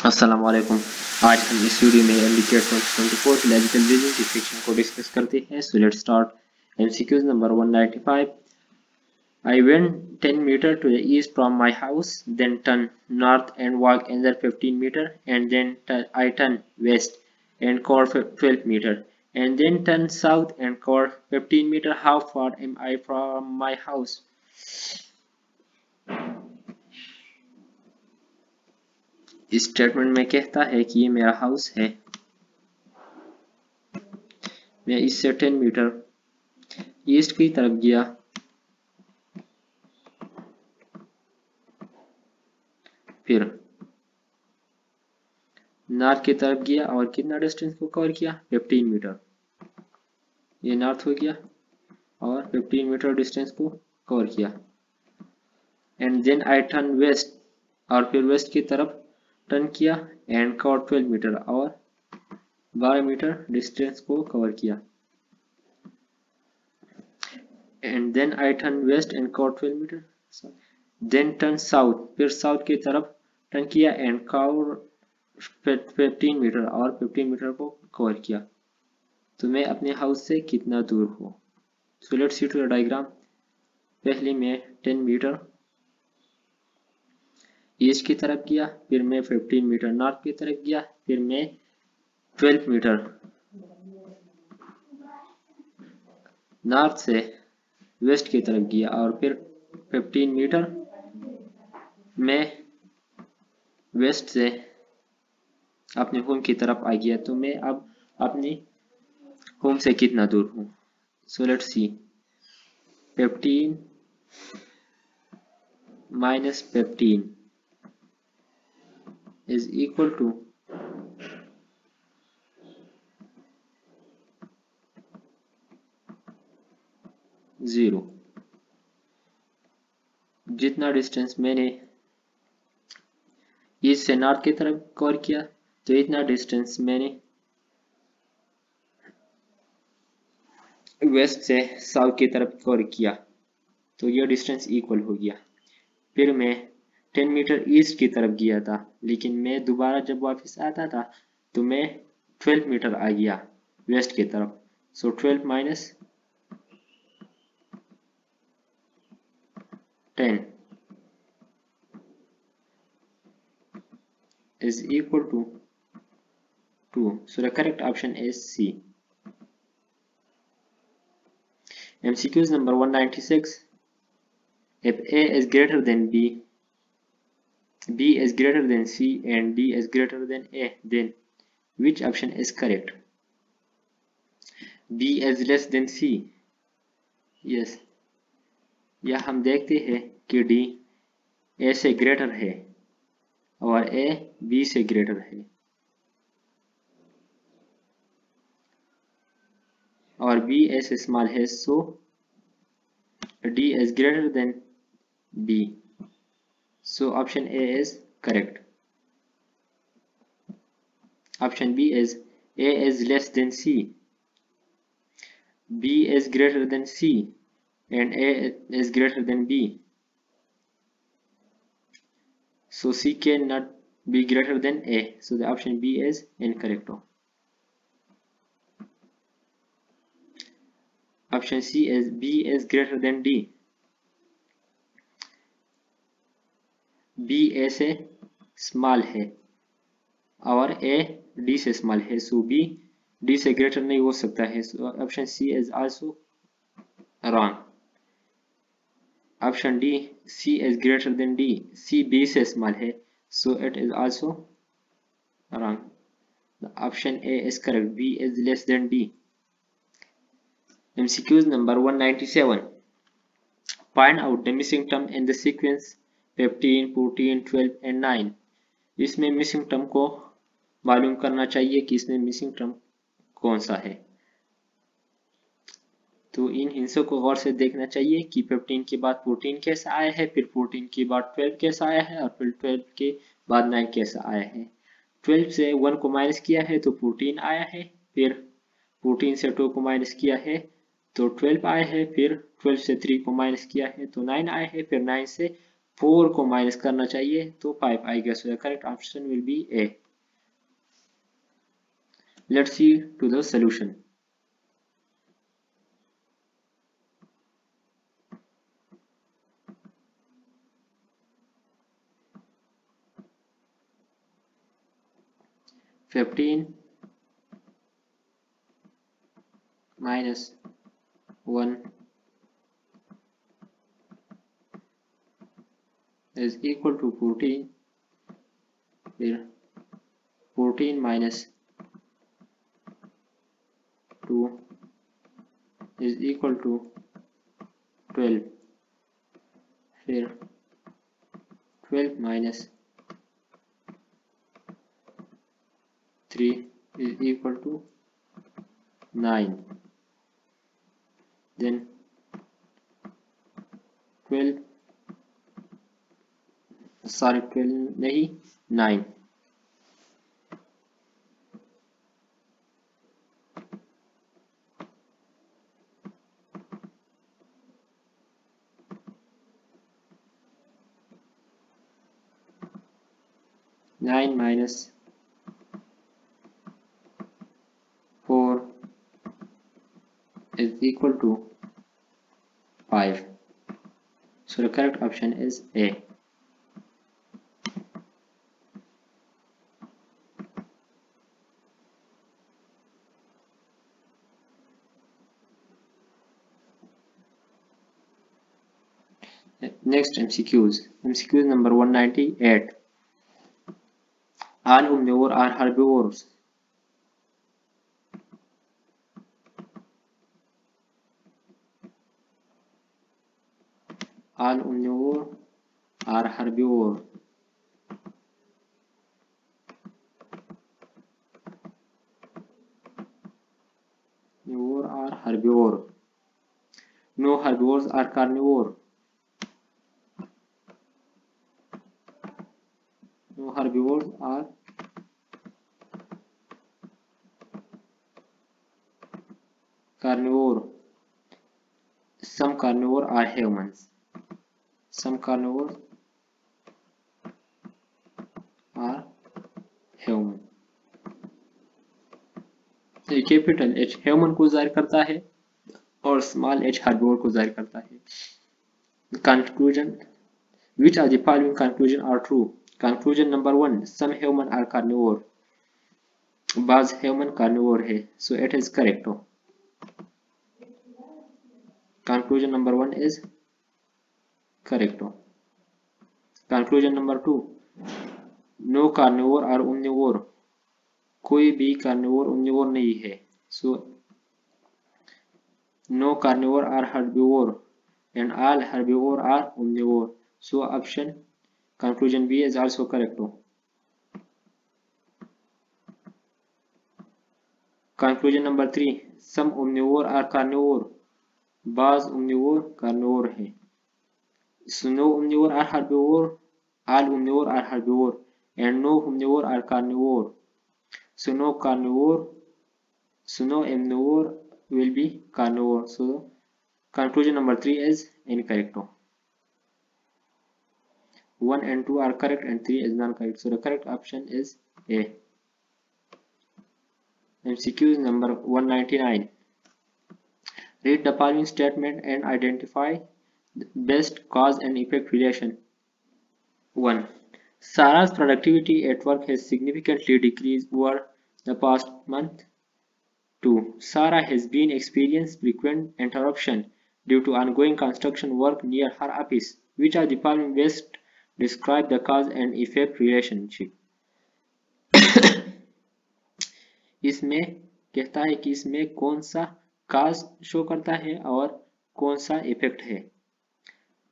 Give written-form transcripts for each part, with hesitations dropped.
अस्सलाम वालेकुम। आज हम इस वीडियो में एमडीके 2024 लॉजिकल रीजनिंग की सेक्शन को डिस्कस करते हैं। So let's start. MCQs number 195। I went 10 meter to the east from my house, then turn north and walk another 15 meter, and then I turn west and cover 12 meter, and then turn south and cover 15 meter. How far am I from my house? इस statement में कहता है कि ये मेरा house है, मैं इससे 10 मीटर ईस्ट की तरफ गया, फिर नॉर्थ की तरफ गया और कितना डिस्टेंस को कवर किया, 15 मीटर। ये नॉर्थ हो गया और 15 मीटर डिस्टेंस को कवर किया। And then I turn west, और फिर वेस्ट की तरफ टर्न किया एंड कवर 12 मीटर, और 12 मीटर डिस्टेंस को कवर किया। And then I turn west and cover 12 metre, then turn south, फिर साउथ की तरफ टर्न किया एंड कवर 15 मीटर, और 15 मीटर को कवर किया। तो मैं अपने हाउस से कितना दूर हूँ। So let's see to the diagram. पहले मैं 10 मीटर ईस्ट की तरफ गया, फिर मैं 15 मीटर नॉर्थ की तरफ गया, फिर मैं 12 मीटर नॉर्थ से वेस्ट की तरफ गया, और फिर 15 मीटर मैं वेस्ट से अपने होम की तरफ आ गया। तो मैं अब अपने होम से कितना दूर हूँ। So let's C, 15 minus 15 is equal to 0। जितना डिस्टेंस मैंने ईस्ट से नॉर्थ की तरफ कवर किया, तो इतना डिस्टेंस मैंने वेस्ट से साउथ की तरफ कवर किया, तो यह डिस्टेंस इक्वल हो गया। फिर मैं 10 मीटर ईस्ट की तरफ गया था, लेकिन मैं दोबारा जब वापस आता था तो मैं 12 मीटर आ गया वेस्ट की तरफ। सो 12 minus 10 is equal to 2. So the correct option is C. MCQs number 196. If A is greater than B, B is greater than C, and D is greater than A, then which option is correct? B is less than C. Yes. या हम देखते हैं कि D A से greater है और A B से greater है, और B A से स्मॉल है, सो D is greater than B. So option A is correct. Option B is A is less than C, B is greater than C, and A is greater than B. So C cannot be greater than A. So the option B is incorrect. Option C is B is greater than D. B A से small है और A D से small है, सो B D से greater नहीं हो सकता है। So option C is also wrong. Option D, C is greater than D. C B से स्मॉल है, so it is also wrong. The option A is correct. B is less than D. MCQs number 197. Find out the missing term in the sequence 15, 14, 12 and 9. इसमें missing term को मालूम करना चाहिए कि इसमें missing term कौन सा है। तो इन हिस्सों को गौर से देखना चाहिए कि 15 के बाद 14 कैसा आया है, फिर 14 के बाद 12 कैसा आया है, और फिर 12 के बाद 9 कैसा आया है। 12 से 1 को माइनस किया है तो 14 आया है, फिर 14 से 2 को माइनस किया है तो 12 आया है, फिर 12 से 3 को माइनस किया है तो 9 आया है, फिर 9 से 4 को माइनस करना चाहिए तो 5 आएगा, so the correct option will be A. Let's see to the solution. -15 - 1 is equal to 14, फिर 14 - 2 is equal to 12, फिर 12 - 3 is equal to 9, then 12 नहीं 9, -4 is equal to 5, so the correct option is A. Next MCQs. MCQ number 198. All omnivore are herbivores. All omnivore are herbivore. Omnivore are herbivore. No herbivores are carnivore. No herbivores are carnivore. Some carnivore are humans. Some carnivores are human. Capital H human को जाहिर करता है और small h herbivore को जाहिर करता है। Conclusion. Which of the following conclusion are true? Conclusion number 1. Some human are carnivore. बाज ह्यूमन कार्निवोर है, so it is correct. Conclusion number 1 is correct. Conclusion number 2. No carnivore are omnivore. कोई भी carnivore omnivore नहीं है, so no carnivore are herbivore and all herbivore are omnivore, so option conclusion B is also correct. Conclusion number 3. Some omnivore are carnivore. बाज omnivore carnivore है, so no omnivore are herbivore, all omnivore are herbivore and no omnivore are carnivore, so no omnivore will be carnivore, so conclusion number 3 is incorrect. 1 and 2 are correct and 3 is non-correct, so the correct option is A. MCQ number 199. Read the following statement and identify the best cause and effect relation. 1. Sarah's productivity at work has significantly decreased over the past month. 2. Sarah has been experiencing frequent interruption due to ongoing construction work near her office. Which of the following best describe the cause and effect relationship? इसमें कहता है कि इसमें कौन सा काज show करता है और कौन सा इफेक्ट है,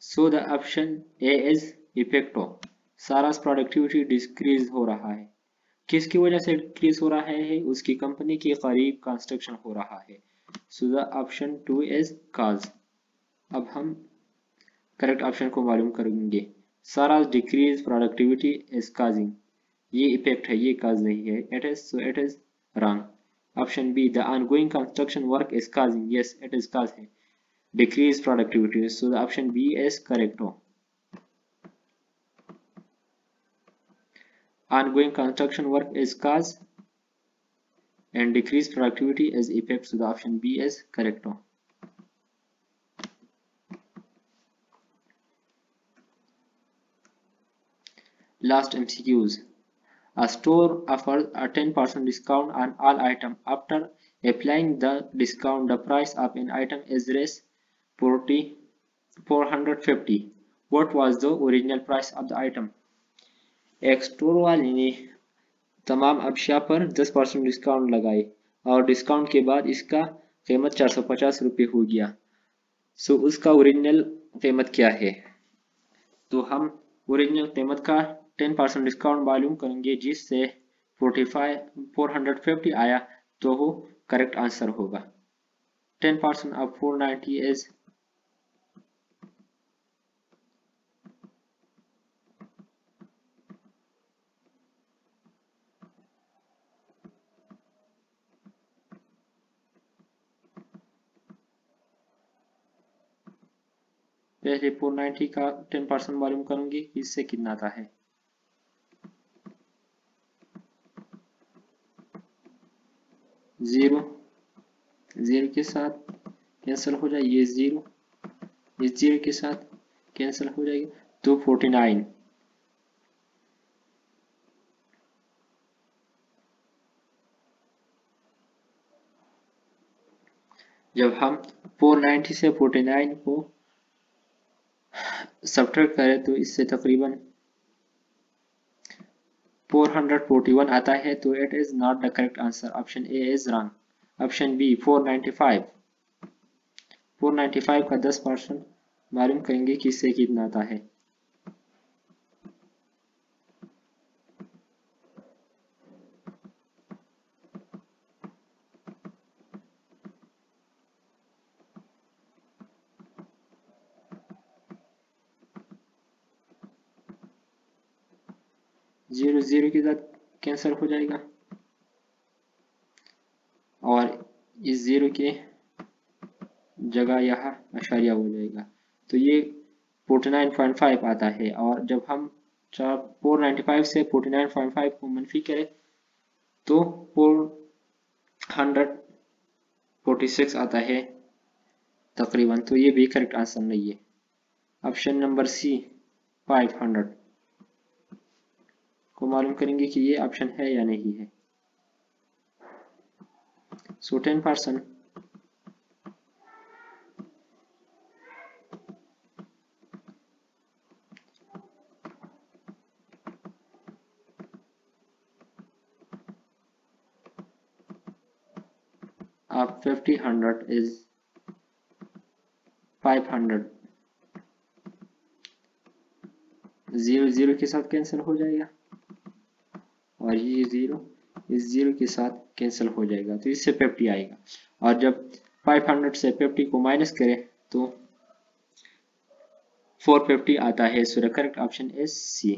so the option A is इफेक्टो। सारा's प्रोडक्टिविटी डिक्रीज हो रहा है, किसकी वजह से डिक्रीज हो रहा है, उसकी कंपनी के करीब कंस्ट्रक्शन हो रहा है, सो द ऑप्शन 2 इज काज। अब हम करेक्ट ऑप्शन को मालूम करेंगे। सारा's डिक्रीज प्रोडक्टिविटी इज काजिंग, ये इफेक्ट है, ये काज नहीं है, it is, so it is wrong. Option B, the ongoing construction work is causing, yes it is causing decreased productivity, so the option B is correct. ongoing construction work is cause and decreased productivity is effect. So the option B is correct one. Last MCQs. A store offers a 10% discount on all items. After applying the discount, the price of an item is raised 450. What was the original price of the item? एक store वाले ने तमाम अशिया पर 10% discount लगाए और discount के बाद इसका कीमत 450 रुपये हो गया। सो उसका ओरिजिनल कीमत क्या है? तो हम ओरिजिनल कीमत का 10% डिस्काउंट मालूम करेंगे, जिससे 450 आया तो वो करेक्ट आंसर होगा। 10% ऑफ 490 इज पहले 490 का 10% मालूम करूंगी कि इससे कितना आता है। जीरो के साथ कैंसिल हो जाए, ये जीरो के साथ कैंसिल हो जाएगा, तो 49। जब हम 490 से 49 को सब्ट्रैक्ट करें तो इससे तकरीबन 441 आता है, तो it is not the correct answer. Option A is wrong. Option B 495 का 10% मालूम करेंगे कि इससे कितना आता है। जीरो के साथ कैंसिल हो जाएगा और इस जीरो के जगह यहाँ अशारिया हो जाएगा, तो ये 49.5 आता है। और जब हम 495 से 49.5 को मनफी करें तो 446 आता है तकरीबन, तो ये भी करेक्ट आंसर नहीं है। ऑप्शन नंबर सी 500 को मालूम करेंगे कि ये ऑप्शन है या नहीं है। सो 10% of 50/100 is 500। जीरो के साथ कैंसिल हो जाएगा और ये जीरो इस जीरो के साथ कैंसिल हो जाएगा, तो इससे 50 आएगा। और जब 500 से 50 को माइनस करें तो 450 आता है। So the correct option is C.